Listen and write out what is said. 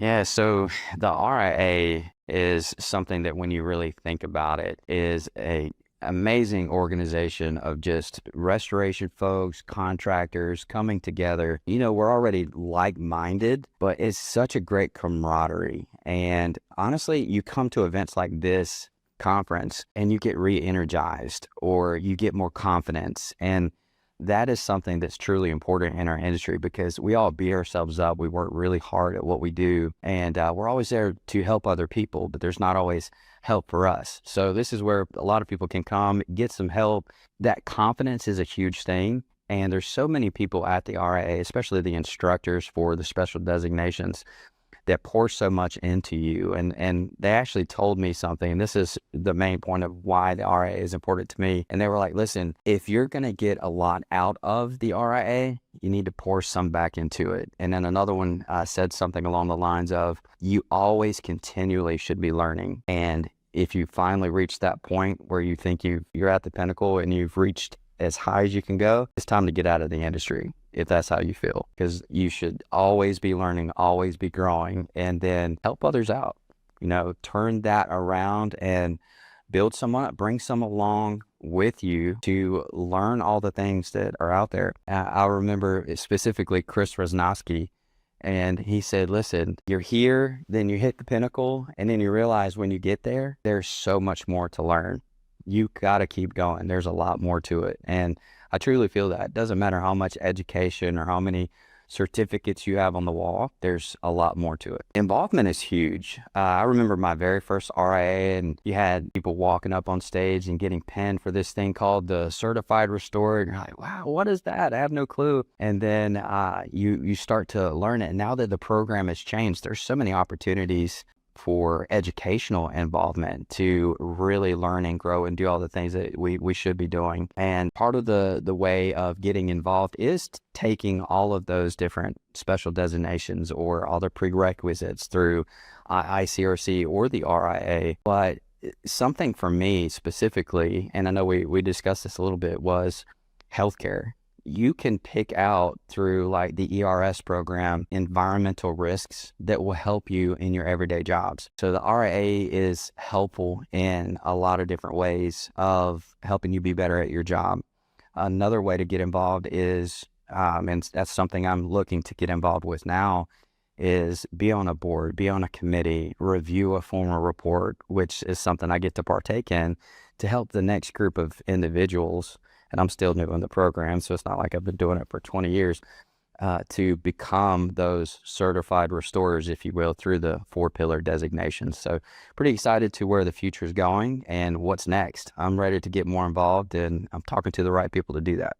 Yeah, so the RIA is something that when you really think about it is a amazing organization of just restoration folks, contractors coming together. We're already like-minded, but it's such a great camaraderie. And honestly, you come to events like this conference and you get re-energized or you get more confidence. And that is something that's truly important in our industry because we all beat ourselves up. We work really hard at what we do, and we're always there to help other people, but there's not always help for us. So this is where a lot of people can come, get some help. That confidence is a huge thing. And there's so many people at the RIA, especially the instructors for the special designations, that pour so much into you. And they actually told me something, and this is the main point of why the RIA is important to me. And they were like, listen, if you're going to get a lot out of the RIA, you need to pour some back into it. And then another one said something along the lines of, you always continually should be learning. And if you finally reach that point where you think you're at the pinnacle and you've reached as high as you can go, it's time to get out of the industry, if that's how you feel, because you should always be learning, always be growing, and then help others out. Turn that around and build someone up, bring some along with you to learn all the things that are out there. I remember specifically Chris Rosnowski, and he said, listen, you're here, then you hit the pinnacle, and then you realize when you get there, there's so much more to learn. You got to keep going. There's a lot more to it. And I truly feel that it doesn't matter how much education or how many certificates you have on the wall, there's a lot more to it. Involvement is huge. I remember my very first RIA, and you had people walking up on stage and getting penned for this thing called the Certified Restorer. And you're like, wow, what is that? I have no clue. And then you start to learn it. And now that the program has changed, there's so many opportunities for educational involvement to really learn and grow and do all the things that we should be doing. And part of the way of getting involved is taking all of those different special designations or all the prerequisites through ICRC or the RIA. But something for me specifically, and I know we discussed this a little bit, was healthcare. You can pick out through like the ERS program, environmental risks that will help you in your everyday jobs. So the RIA is helpful in a lot of different ways of helping you be better at your job. Another way to get involved is, and that's something I'm looking to get involved with now, is be on a board, be on a committee, review a formal report, which is something I get to partake in to help the next group of individuals. And I'm still new in the program, so it's not like I've been doing it for 20 years, to become those certified restorers, if you will, through the 4-pillar designations. So pretty excited to where the future is going and what's next. I'm ready to get more involved, and I'm talking to the right people to do that.